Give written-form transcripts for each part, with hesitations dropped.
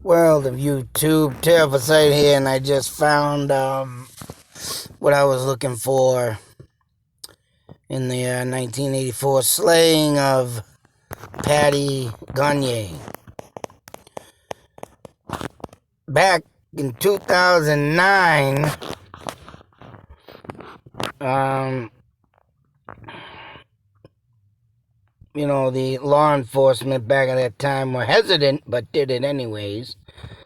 World of YouTube, Terrible Sight here, and I just found what I was looking for in the 1984 slaying of Patty Gonyea. Back in 2009, the law enforcement back at that time were hesitant, but did it anyways.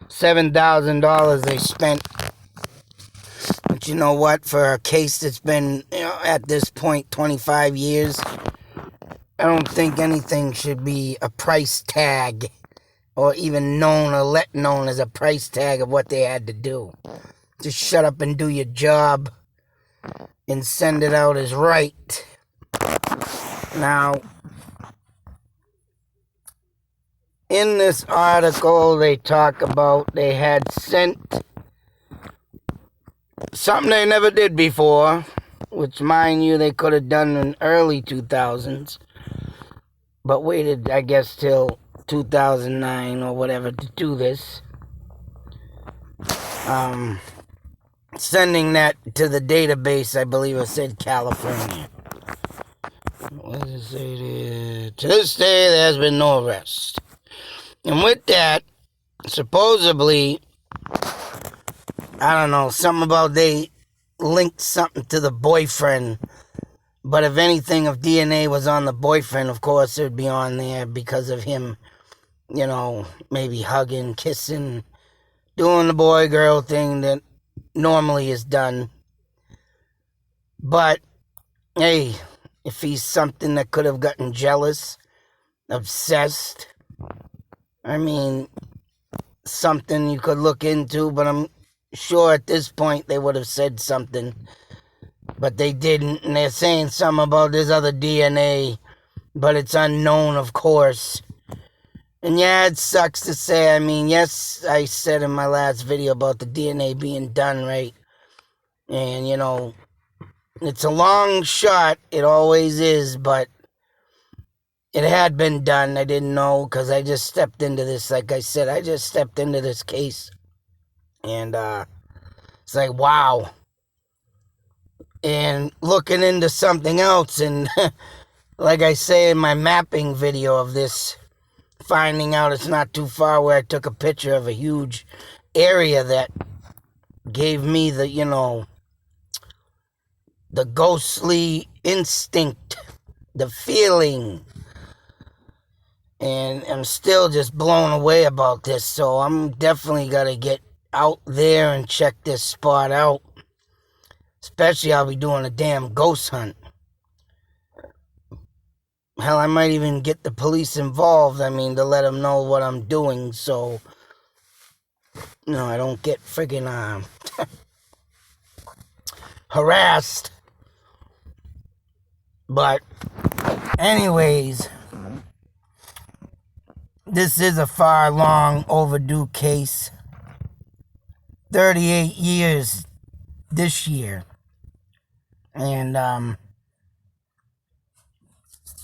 $7,000 they spent. But you know what? For a case that's been, at this point, 25 years, I don't think anything should be a price tag or even known or let known as a price tag of what they had to do. Just shut up and do your job and send it out as right. Now, in this article, they talk about they had sent something they never did before, which, mind you, they could have done in early 2000s, but waited, I guess, till 2009 or whatever to do this. Sending that to the database, I believe it said California. What does it say there? To this day, there has been no arrest. And with that, supposedly, I don't know, something about they linked something to the boyfriend. But if anything, if DNA was on the boyfriend, of course, it would be on there because of him, maybe hugging, kissing, doing the boy-girl thing that normally is done. But, hey, if he's something that could have gotten jealous, obsessed, something you could look into, but I'm sure at this point they would have said something. But they didn't, and they're saying something about this other DNA, but it's unknown, of course. And yeah, it sucks to say. Yes, I said in my last video about the DNA being done, right? And, it's a long shot. It always is, but it had been done. I didn't know because I just stepped into this. Like I said, I just stepped into this case. And it's like, wow. And looking into something else, and like I say in my mapping video of this, finding out it's not too far where I took a picture of a huge area that gave me the ghostly instinct, the feeling. And I'm still just blown away about this, so I'm definitely got to get out there and check this spot out. Especially I'll be doing a damn ghost hunt. Hell, I might even get the police involved, to let them know what I'm doing, so, I don't get friggin' harassed. But, anyways, this is a far long overdue case. 38 years this year. And,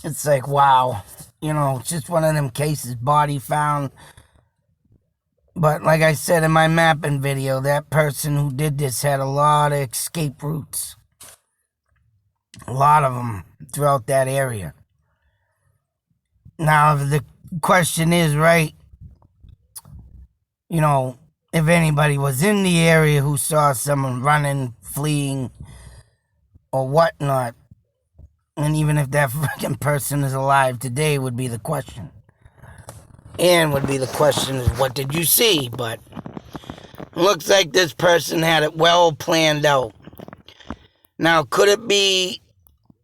it's like, wow, it's just one of them cases, body found. But like I said in my mapping video, that person who did this had a lot of escape routes. A lot of them throughout that area. Now, if the question is, right, if anybody was in the area who saw someone running, fleeing, or whatnot, and even if that freaking person is alive today would be the question. And would be the question is, what did you see? But it looks like this person had it well planned out. Now, could it be,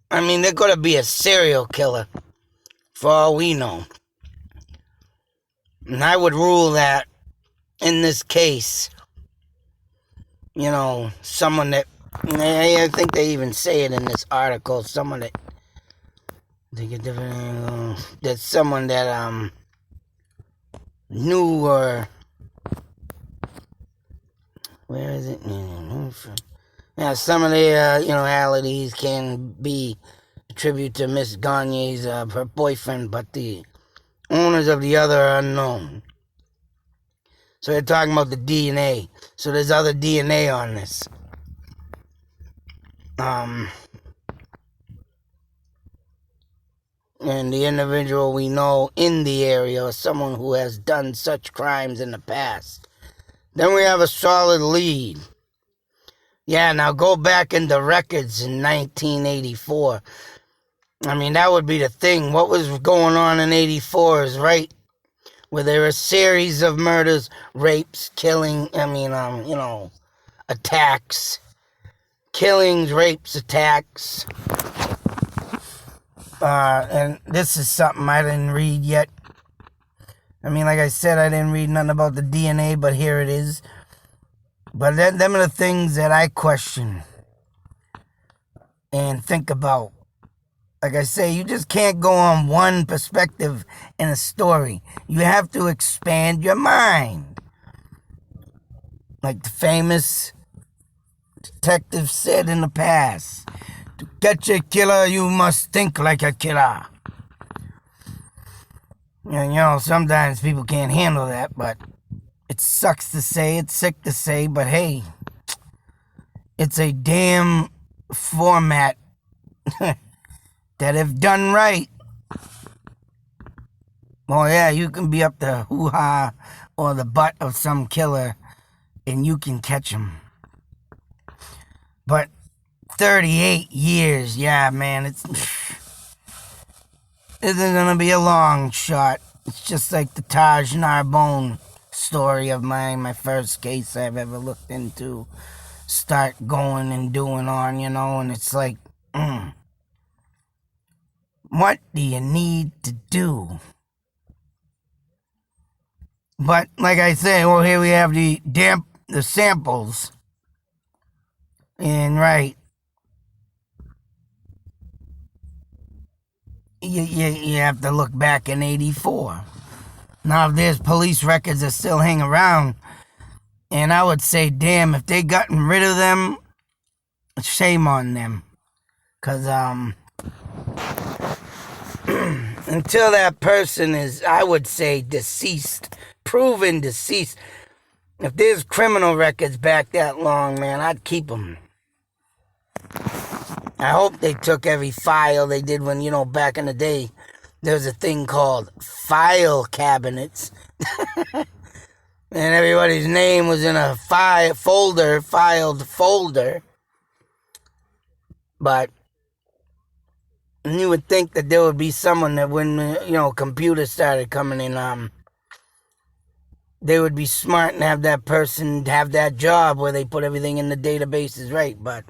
there could have be a serial killer, for all we know. And I would rule that in this case, someone that, I think they even say it in this article, someone that, that's someone that, knew or, where is it? Yeah, some of the, realities can be attributed to Miss Gonyea's, her boyfriend, but the owners of the other are unknown. So they're talking about the DNA. So there's other DNA on this. And the individual we know in the area or someone who has done such crimes in the past. Then we have a solid lead. Yeah, now go back into records in 1984. I mean, that would be the thing. What was going on in 84 is right where there were a series of murders, rapes, attacks. Killings, rapes, attacks. And this is something I didn't read yet. I mean, like I said, I didn't read nothing about the DNA, but here it is. But them are the things that I question and think about. Like I say, you just can't go on one perspective in a story. You have to expand your mind. Like the famous detective said in the past, to catch a killer, you must think like a killer. And sometimes people can't handle that, but it sucks to say, it's sick to say, but hey, it's a damn format that if done right, well, yeah, you can be up the hoo-ha or the butt of some killer and you can catch him. But 38 years, yeah, man, isn't gonna be a long shot. It's just like the Taj Narbonne story of mine, my first case I've ever looked into. Start going and doing on, and it's like, what do you need to do? But like I say, well, here we have the samples. And right, you have to look back in 84. Now, if there's police records that still hang around, and I would say, damn, if they gotten rid of them, shame on them. Because, until that person is, I would say, deceased, proven deceased, if there's criminal records back that long, man, I'd keep them. I hope they took every file they did when, back in the day, there was a thing called file cabinets. And everybody's name was in a filed folder. But you would think that there would be someone that when, computers started coming in, they would be smart and have that person have that job where they put everything in the databases right. But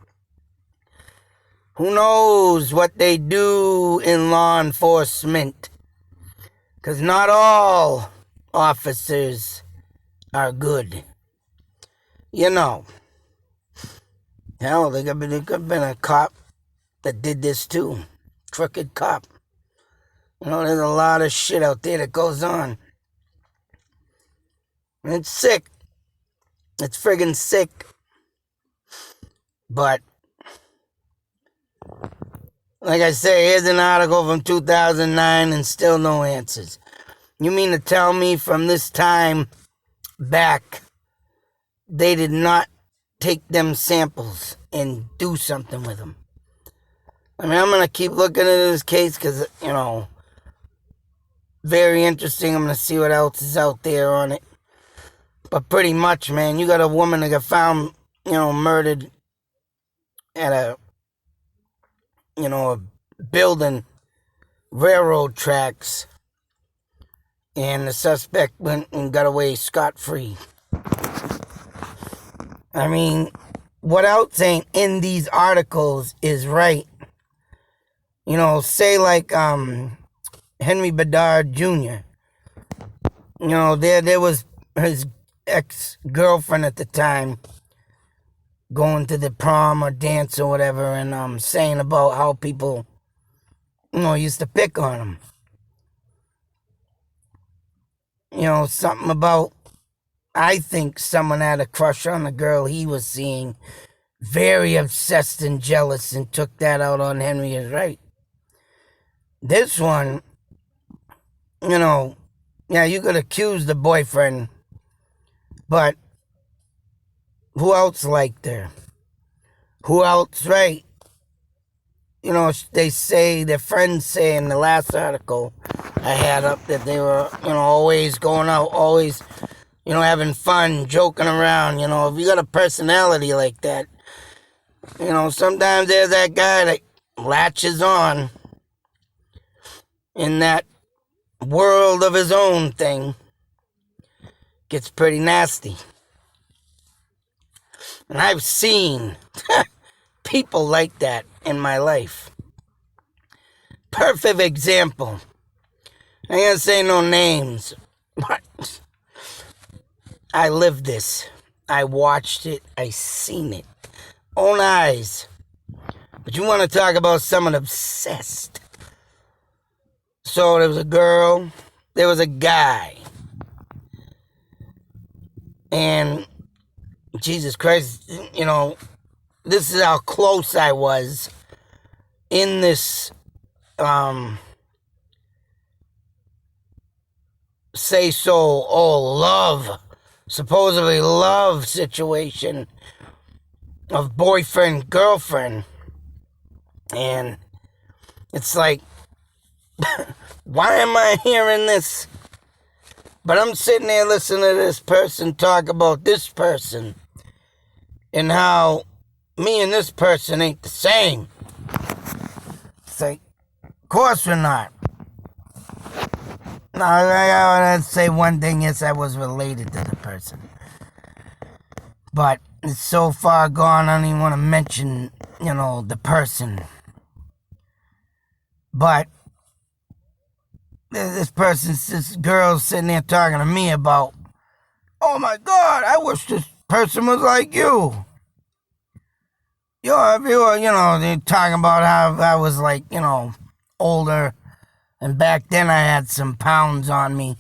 who knows what they do in law enforcement? Because not all officers are good. Hell, there could have been a cop that did this too. Crooked cop. There's a lot of shit out there that goes on. And it's sick. It's friggin' sick. But like I say, here's an article from 2009 and still no answers. You mean to tell me from this time back, they did not take them samples and do something with them? I mean, I'm going to keep looking at this case because, very interesting. I'm going to see what else is out there on it. But pretty much, man, you got a woman that got found, murdered at a building, railroad tracks, and the suspect went and got away scot-free. I mean, what else ain't in these articles is right. Say like Henry Bedard Jr. There was his ex-girlfriend at the time going to the prom or dance or whatever and saying about how people, used to pick on him. Something about, I think someone had a crush on the girl he was seeing, very obsessed and jealous, and took that out on Henry is right. This one, you could accuse the boyfriend But who else liked her? Who else, right? They say, their friends say in the last article I had up that they were, always going out, always, having fun, joking around. If you got a personality like that, sometimes there's that guy that latches on in that world of his own thing. Gets pretty nasty. And I've seen people like that in my life. Perfect example. I ain't gonna say no names, but I lived this. I watched it. I seen it. Own eyes. But you want to talk about someone obsessed. So there was a girl. There was a guy. And Jesus Christ, this is how close I was in this supposedly love situation of boyfriend, girlfriend. And it's like, why am I hearing this? But I'm sitting there listening to this person talk about this person and how me and this person ain't the same. It's like, of course we're not. No, I gotta say one thing, yes, I was related to the person. But it's so far gone, I don't even want to mention, the person. But this girl's sitting there talking to me about, oh my God, I wish this person was like you. If you were, they're talking about how I was like, older. And back then I had some pounds on me.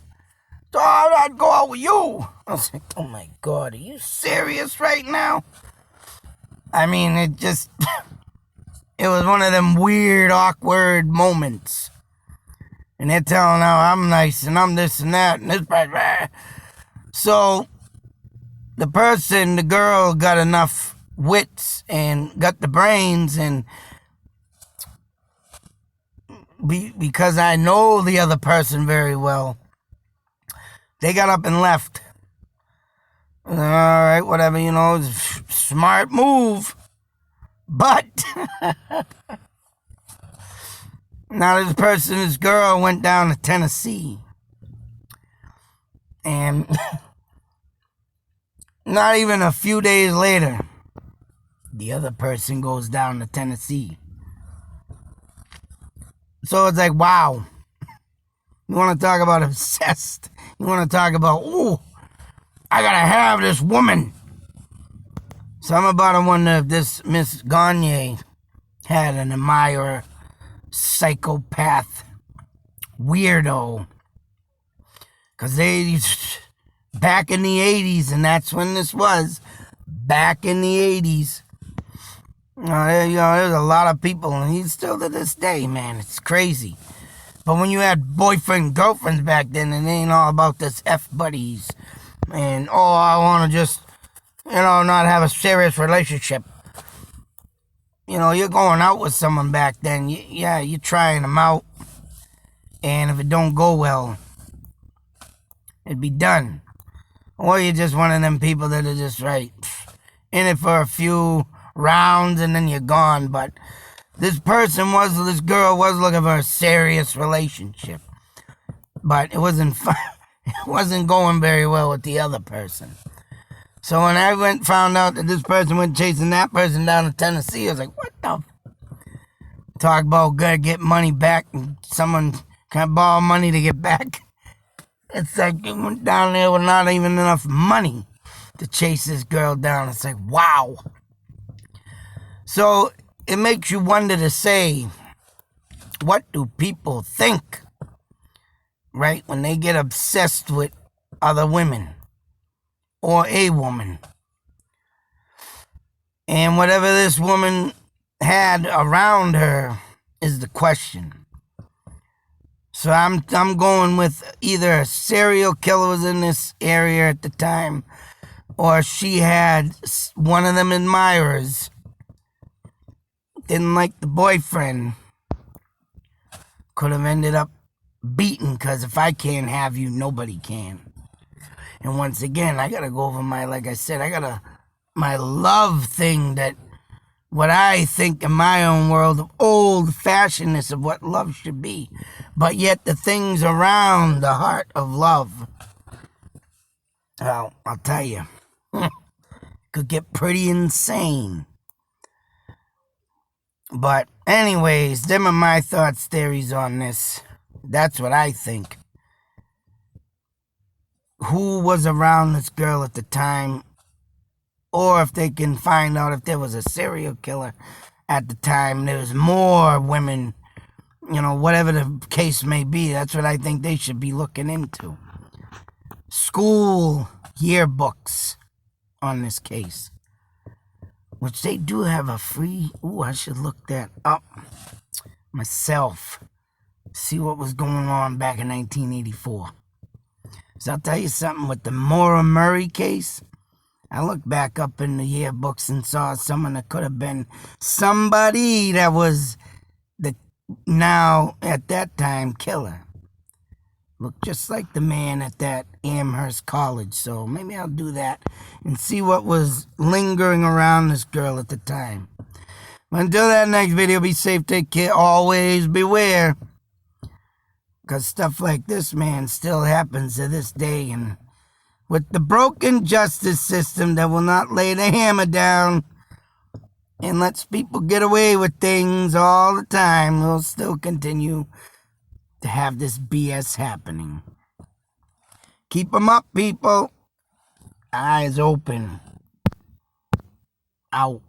So I'd go out with you. I was like, oh my God, are you serious right now? I mean, it was one of them weird, awkward moments. And they're telling how I'm nice and I'm this and that and this. So the girl got enough wits and got the brains, and because I know the other person very well, they got up and left. All right, whatever, smart move. But now this girl went down to Tennessee. And not even a few days later, the other person goes down to Tennessee. So it's like, wow. You want to talk about obsessed? You want to talk about, ooh, I gotta have this woman. So I'm about to wonder if this Miss Gonyea had an admirer, psychopath, weirdo. Because back in the 80s, and that's when this was, back in the 80s, there's a lot of people, and he's still to this day, man, it's crazy. But when you had boyfriend, girlfriends back then, it ain't all about this F-buddies, and, I want to just, not have a serious relationship. You're going out with someone back then, you're trying them out, and if it don't go well, it'd be done. Or you're just one of them people that are just right in it for a few rounds and then you're gone. But this girl was looking for a serious relationship, but it wasn't it wasn't going very well with the other person. So when I found out that this person went chasing that person down to Tennessee, I was like, what the talk about gotta get money back and someone can borrow money to get back. It's like it went down there with not even enough money to chase this girl down. It's like, wow. So it makes you wonder to say, what do people think, right, when they get obsessed with other women or a woman? And whatever this woman had around her is the question. So I'm going with either a serial killer was in this area at the time, or she had one of them admirers, didn't like the boyfriend, could have ended up beaten, because if I can't have you, nobody can. And once again, I gotta go over like I said, my love thing, that what I think in my own world of old-fashionedness of what love should be, but yet the things around the heart of love, well, I'll tell you, could get pretty insane. But anyways, them are my thoughts, theories on this. That's what I think. Who was around this girl at the time, or if they can find out if there was a serial killer at the time, there's more women, whatever the case may be. That's what I think they should be looking into. School yearbooks on this case, which they do have a free. I should look that up myself, see what was going on back in 1984. So I'll tell you something, with the Maura Murray case, I looked back up in the yearbooks and saw someone that could have been somebody that was the now, at that time, killer. Looked just like the man at that Amherst College. So maybe I'll do that and see what was lingering around this girl at the time. But until that next video, be safe, take care, always beware. Because stuff like this, man, still happens to this day. And with the broken justice system that will not lay the hammer down and lets people get away with things all the time, we'll still continue to have this BS happening. Keep 'em up, people. Eyes open. Out.